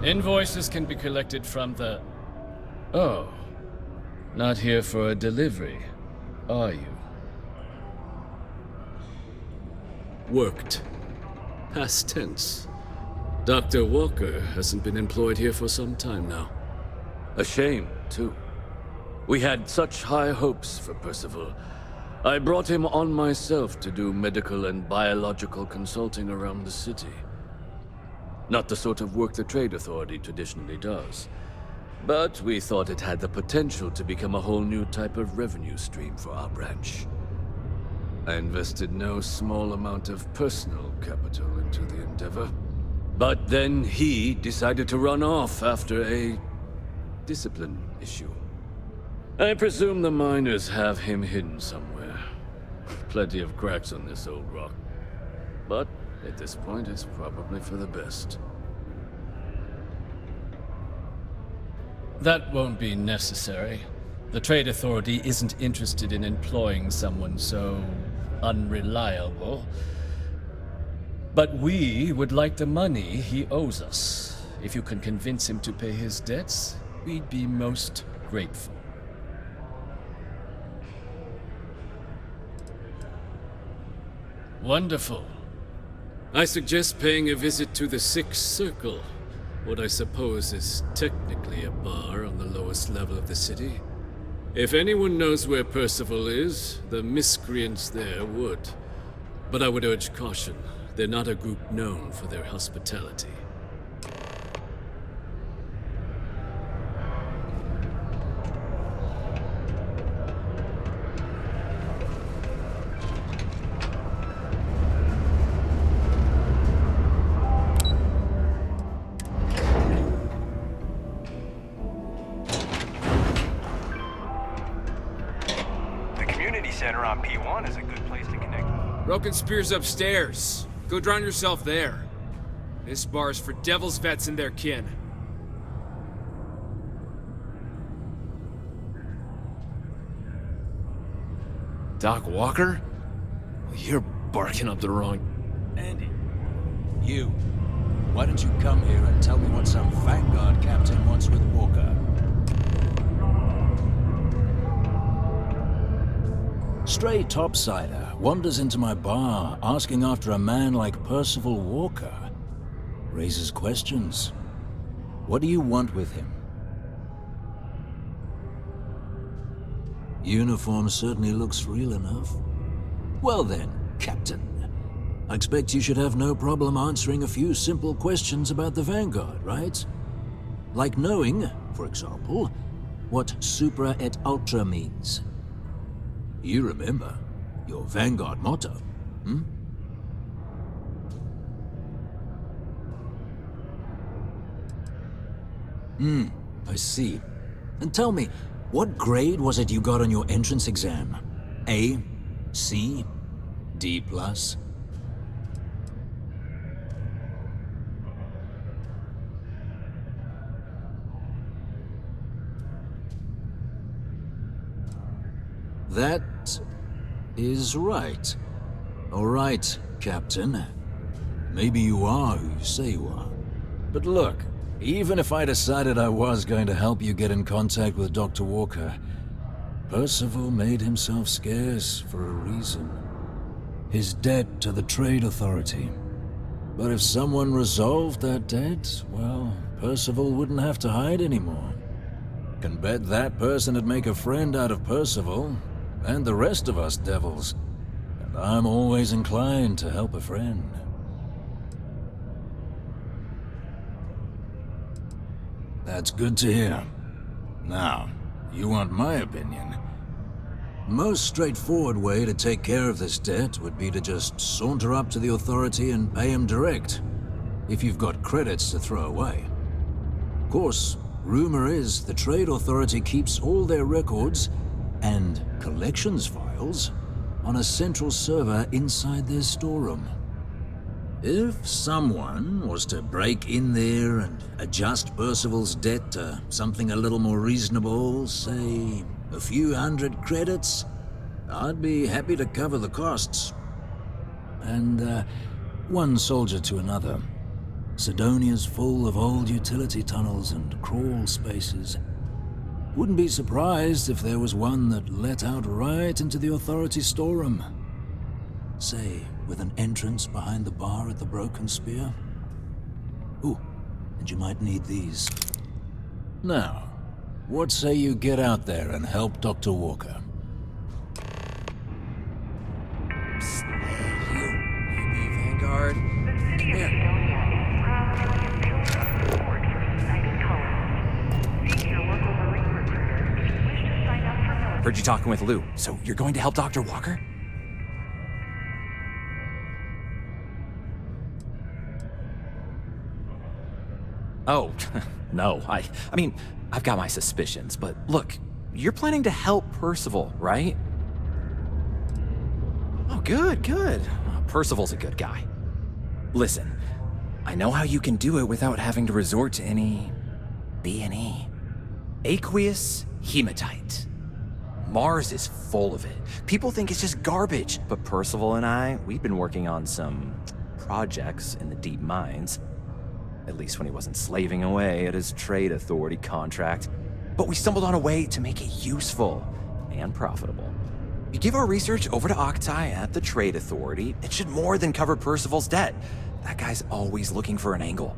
Invoices can be collected from the... Oh. Not here for a delivery, are you? Worked. Past tense. Dr. Walker hasn't been employed here for some time now. A shame, too. We had such high hopes for Percival. I brought him on myself to do medical and biological consulting around the city. Not the sort of work the Trade Authority traditionally does. But we thought it had the potential to become a whole new type of revenue stream for our branch. I invested no small amount of personal capital into the endeavor. But then he decided to run off after a discipline issue. I presume the miners have him hidden somewhere. Plenty of cracks on this old rock. But at this point, it's probably for the best. That won't be necessary. The Trade Authority isn't interested in employing someone so unreliable. But we would like the money he owes us. If you can convince him to pay his debts, we'd be most grateful. Wonderful. I suggest paying a visit to the Sixth Circle, what I suppose is technically a bar on the lowest level of the city. If anyone knows where Percival is, the miscreants there would. But I would urge caution. They're not a group known for their hospitality. Center on P1 is a good place to connect. Broken Spear's upstairs. Go drown yourself there. This bar's for Devil's vets and their kin. Doc Walker? You're barking up the wrong... Andy, you. Why don't you come here and tell me what some Vanguard captain wants with Walker? Stray topsider wanders into my bar asking after a man like Percival Walker. Raises questions. What do you want with him? Uniform certainly looks real enough. Well then, Captain. I expect you should have no problem answering a few simple questions about the Vanguard, right? Like knowing, for example, what supra et ultra means. You remember your Vanguard motto, hmm? I see. And tell me, what grade was it you got on your entrance exam? A? C? D+? That is right. All right, Captain. Maybe you are who you say you are. But look, even if I decided I was going to help you get in contact with Dr. Walker, Percival made himself scarce for a reason. His debt to the Trade Authority. But if someone resolved that debt, well, Percival wouldn't have to hide anymore. Can bet that person would make a friend out of Percival, and the rest of us devils. And I'm always inclined to help a friend. That's good to hear. Now, you want my opinion? Most straightforward way to take care of this debt would be to just saunter up to the authority and pay him direct, if you've got credits to throw away. Of course, rumor is the Trade Authority keeps all their records and collections files on a central server inside their storeroom. If someone was to break in there and adjust Percival's debt to something a little more reasonable, say a few hundred credits, I'd be happy to cover the costs. And one soldier to another. Sidonia's full of old utility tunnels and crawl spaces. Wouldn't be surprised if there was one that let out right into the Authority storeroom. Say, with an entrance behind the bar at the Broken Spear. Ooh, and you might need these. Now, what say you get out there and help Dr. Walker? Psst, hey, you. Maybe Vanguard. The city of Estonia is proud to be a pillar of support for United Colonists. Seek your local Marine recruiter if you wish to sign up for military. Heard you talking with Lou, so you're going to help Dr. Walker? Oh, no. I mean, I've got my suspicions, but look, you're planning to help Percival, right? Oh, good, good. Percival's a good guy. Listen, I know how you can do it without having to resort to any B&E. Aqueous hematite. Mars is full of it. People think it's just garbage, but Percival and I, we've been working on some projects in the deep mines. At least when he wasn't slaving away at his trade authority contract. But we stumbled on a way to make it useful and profitable. You give our research over to Octai at the trade authority, it should more than cover Percival's debt. That guy's always looking for an angle.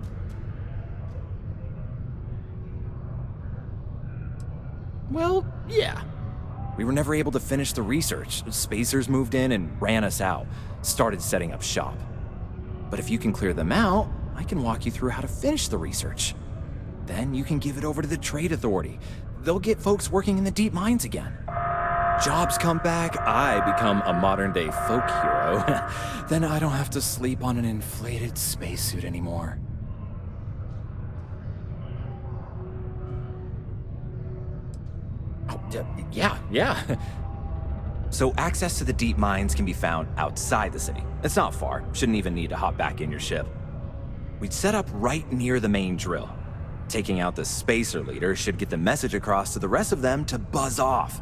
Well, yeah. We were never able to finish the research. Spacers moved in and ran us out. Started setting up shop. But if you can clear them out, I can walk you through how to finish the research. Then you can give it over to the trade authority. They'll get folks working in the deep mines again. Jobs come back, I become a modern-day folk hero. Then I don't have to sleep on an inflated spacesuit anymore. Oh, yeah. So access to the deep mines can be found outside the city. It's not far. Shouldn't even need to hop back in your ship. We'd set up right near the main drill. Taking out the spacer leader should get the message across to the rest of them to buzz off.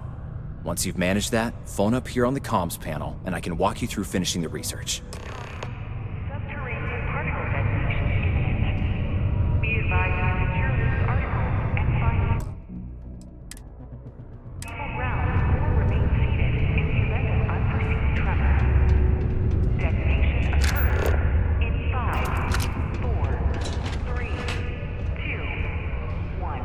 Once you've managed that, phone up here on the comms panel, and I can walk you through finishing the research. Subterranean particle detonation imminent. Be advised to secure loose articles and find rounds or remain seated in the event of unforeseen tremor. Detonation occurs in 5, 4, 3, 2, 1.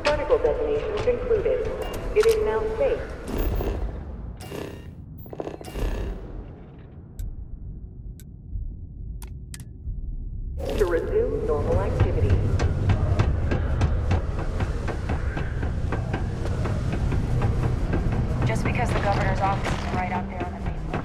Particle detonation concluded. It is now safe. To resume normal activity. Just because the governor's office is right out there on the main line.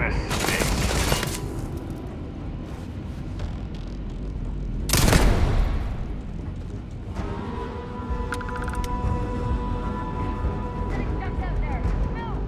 mistake. Getting stuck out there. Move!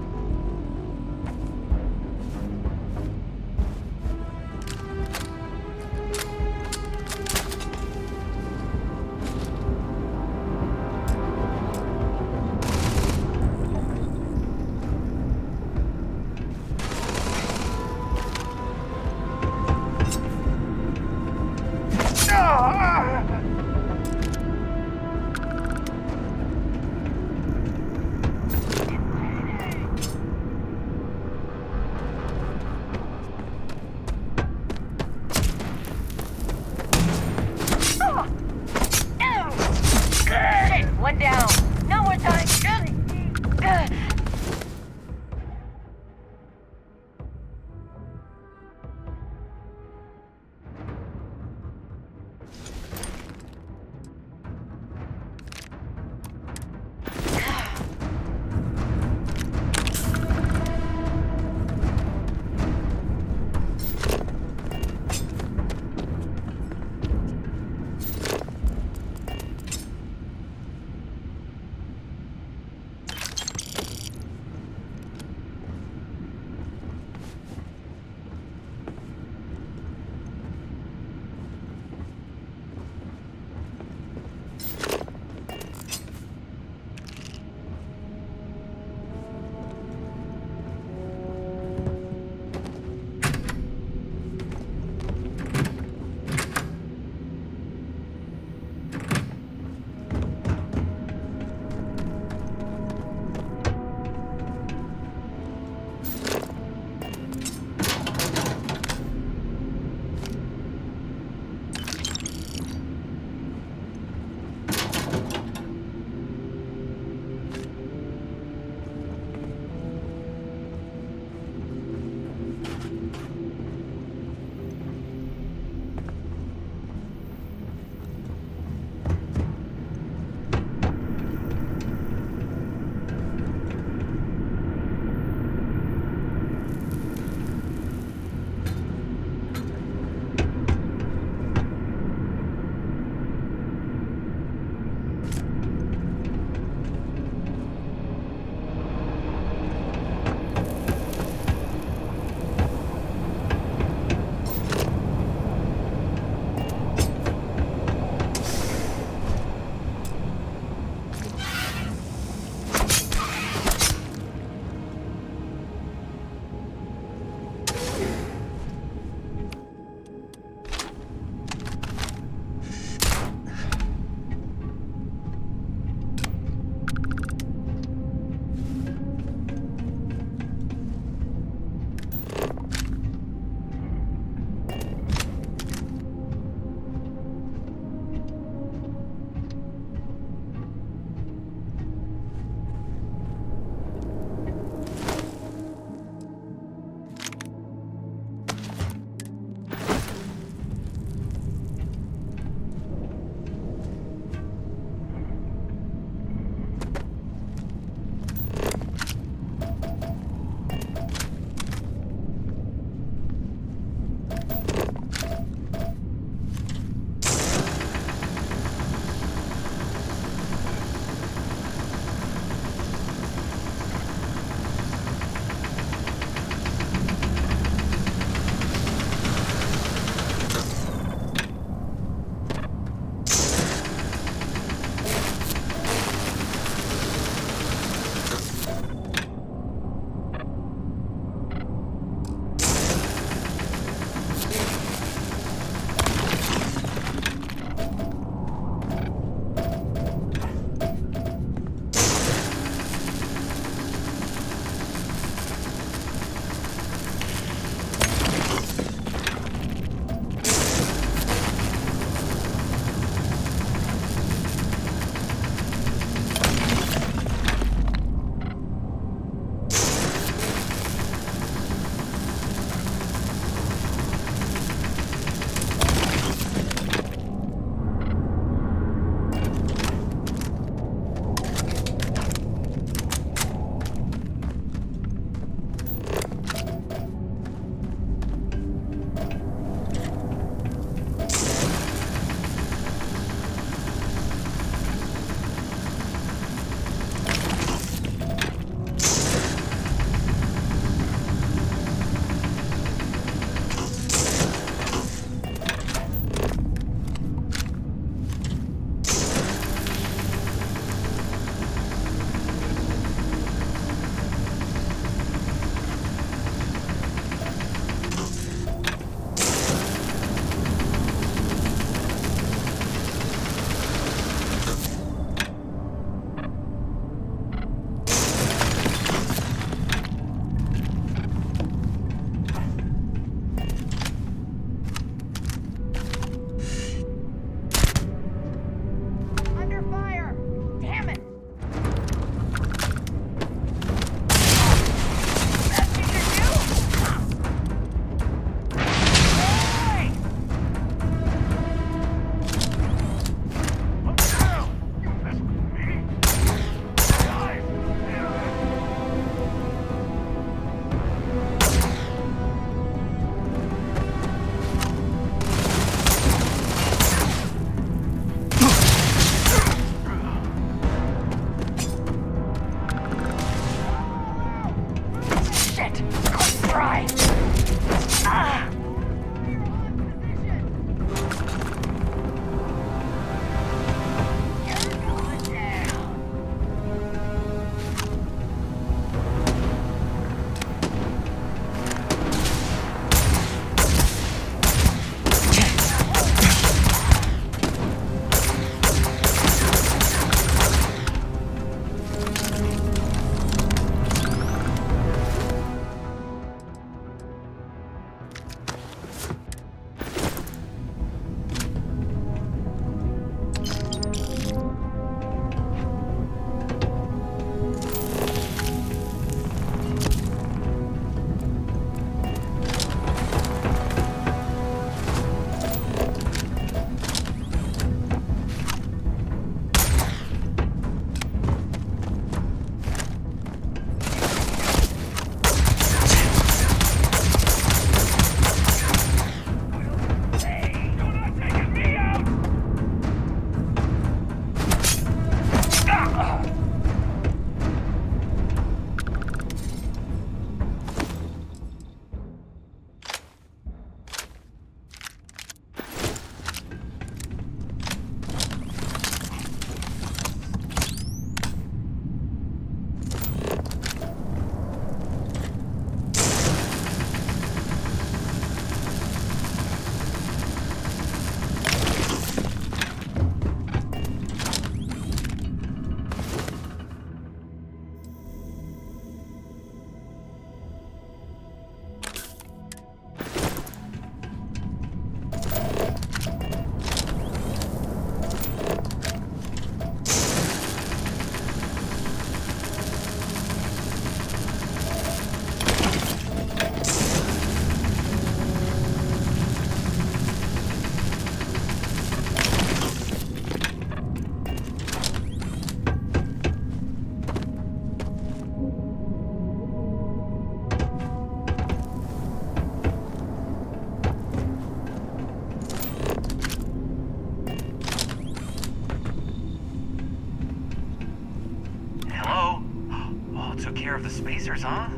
spacers, huh?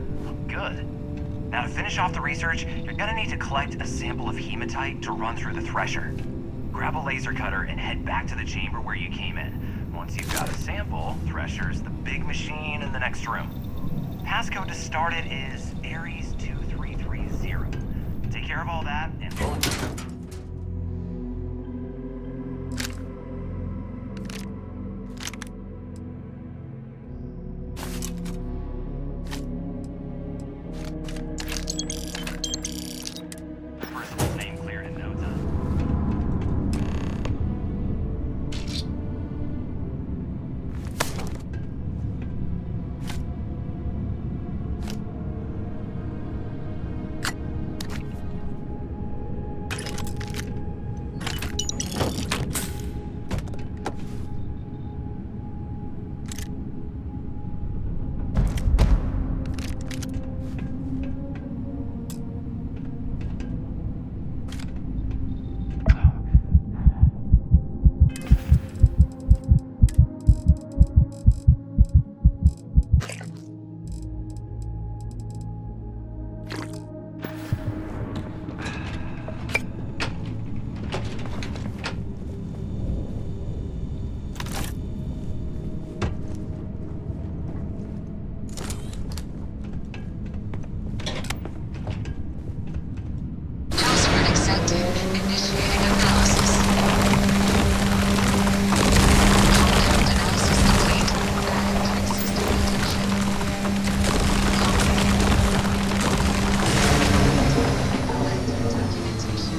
Good. Now to finish off the research, you're gonna need to collect a sample of hematite to run through the thresher. Grab a laser cutter and head back to the chamber where you came in. Once you've got a sample, thresher's the big machine in the next room. Passcode to start it is Ares 2330. Take care of all that and Percival's name cleared in no time. Password accepted. Initiating analysis. Compound analysis complete. Adding quick system detection. Collecting documentation.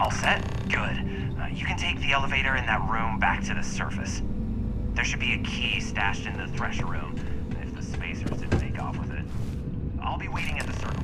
All set? Good. You can take the elevator in that room back to the surface. There should be a key stashed in the thresher room, if the spacers didn't take off with it. I'll be waiting at the circle.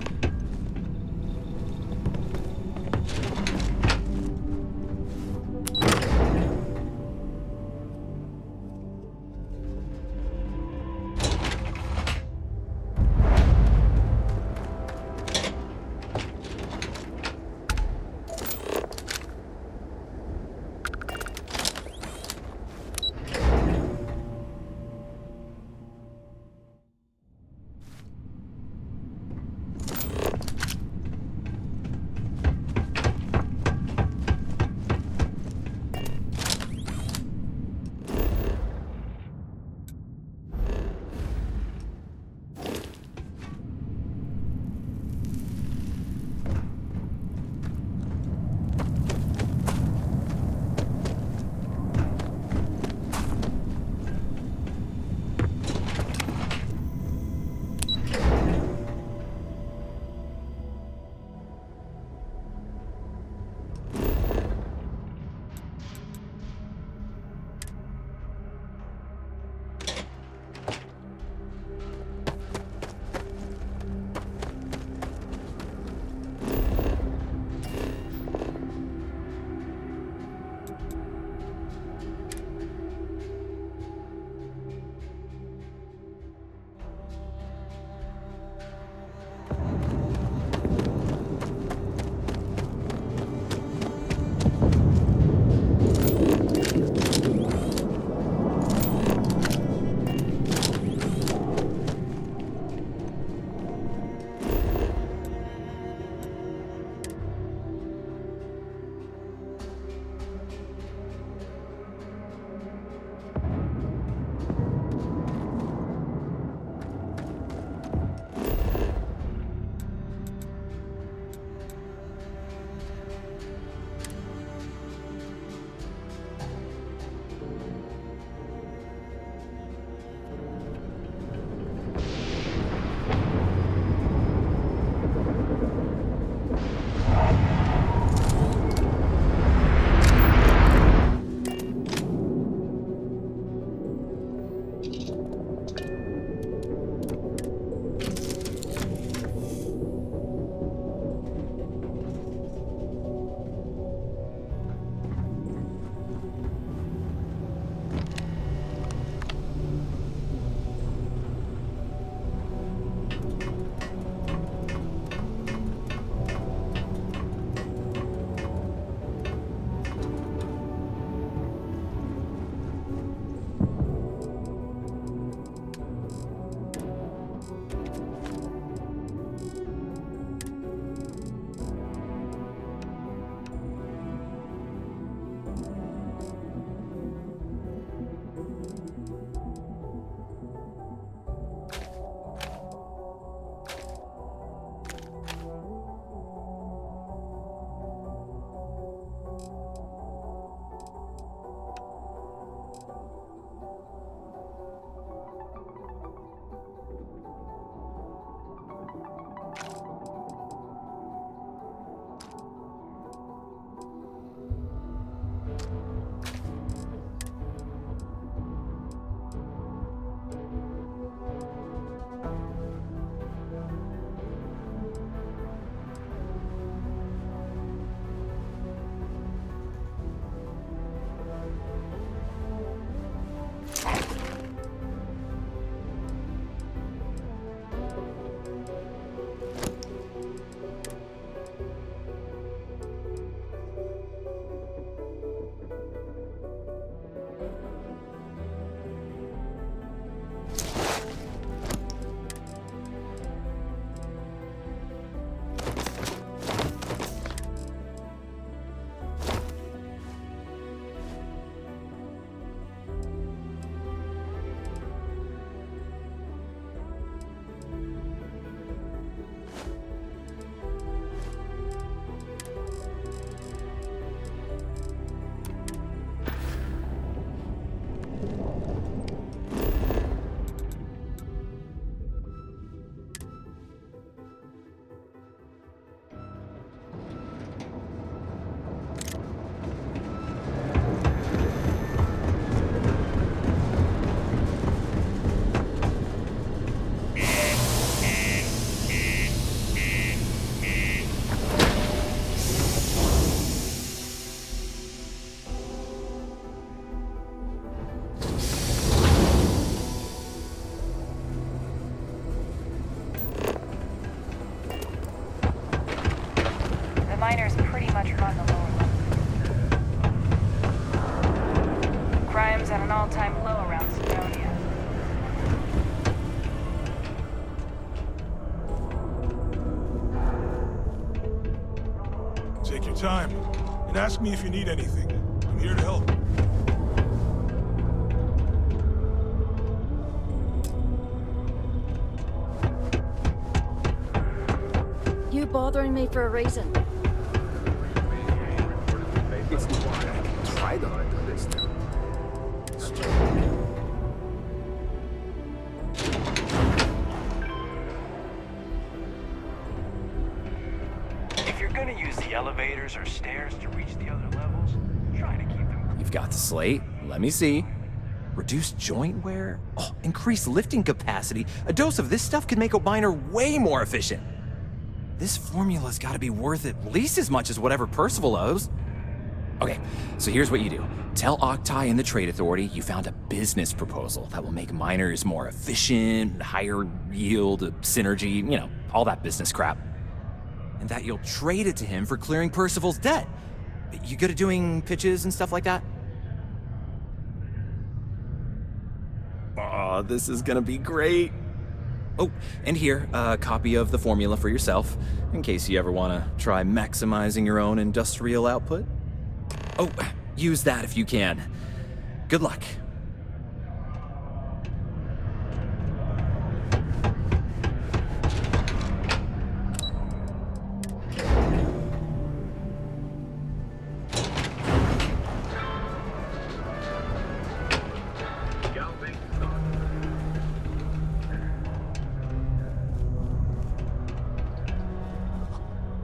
miners pretty much run the lower levels. Crime's at an all-time low around Sidonia. Take your time, and ask me if you need anything. I'm here to help. You bothering me for a reason? It's try to do this now. If you're gonna use the elevators or stairs to reach the other levels, try to keep them. You've got the slate. Let me see. Reduce joint wear? Oh, increase lifting capacity. A dose of this stuff could make a miner way more efficient. This formula's gotta be worth at least as much as whatever Percival owes. Okay, so here's what you do. Tell Octai and the Trade Authority you found a business proposal that will make miners more efficient, higher yield, synergy, you know, all that business crap. And that you'll trade it to him for clearing Percival's debt. You good at doing pitches and stuff like that? Oh, this is gonna be great. Oh, and here, a copy of the formula for yourself, in case you ever want to try maximizing your own industrial output. Oh, use that if you can. Good luck.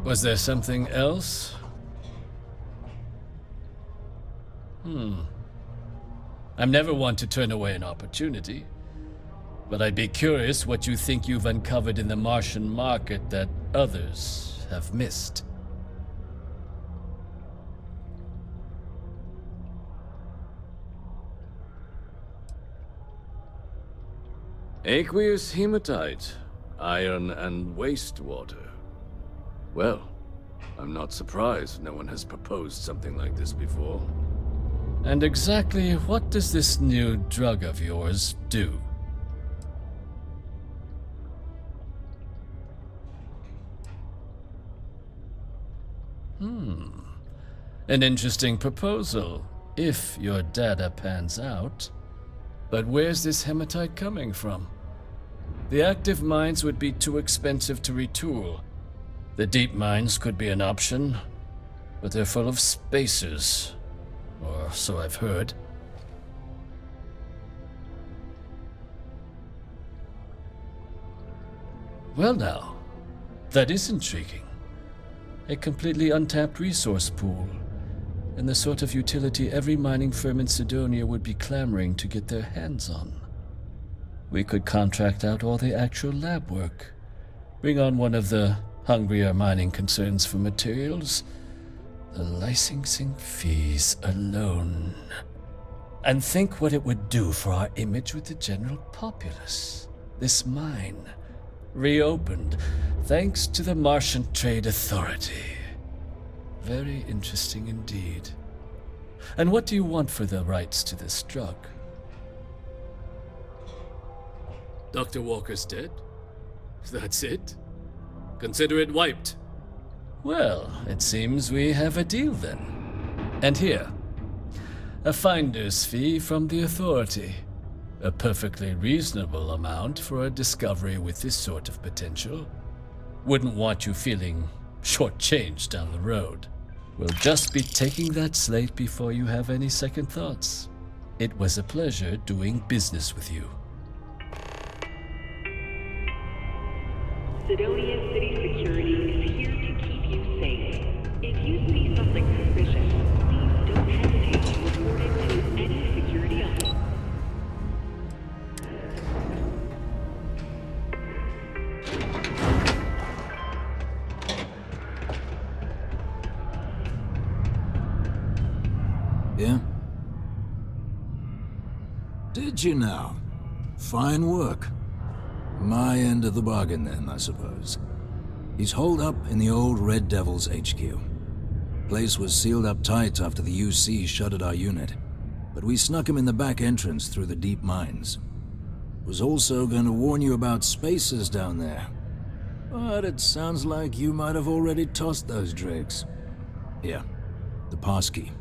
Was there something else? I'm never one to turn away an opportunity, but I'd be curious what you think you've uncovered in the Martian market that others have missed. Aqueous hematite, iron and wastewater. Well, I'm not surprised no one has proposed something like this before. And exactly what does this new drug of yours do? An interesting proposal, if your data pans out. But where's this hematite coming from? The active mines would be too expensive to retool. The deep mines could be an option, but they're full of spacers, or so I've heard. Well now, that is intriguing. A completely untapped resource pool, and the sort of utility every mining firm in Sidonia would be clamoring to get their hands on. We could contract out all the actual lab work, bring on one of the hungrier mining concerns for materials, the licensing fees alone. And think what it would do for our image with the general populace. This mine, reopened thanks to the Martian Trade Authority. Very interesting indeed. And what do you want for the rights to this drug? Dr. Walker's dead? That's it? Consider it wiped. Well, it seems we have a deal then. And here, a finder's fee from the Authority. A perfectly reasonable amount for a discovery with this sort of potential. Wouldn't want you feeling shortchanged down the road. We'll just be taking that slate before you have any second thoughts. It was a pleasure doing business with you. Sidonia City Security is here to keep you safe. If you see something suspicious, please don't hesitate to report it to any security officer. Yeah? Did you now? Fine work. My end of the bargain then, I suppose. He's holed up in the old Red Devil's HQ. Place was sealed up tight after the UC shuttered our unit, but we snuck him in the back entrance through the deep mines. Was also going to warn you about spacers down there, but it sounds like you might have already tossed those drakes. Here, the passkey.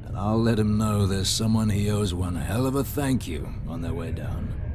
And I'll let him know there's someone he owes one hell of a thank you on their way down.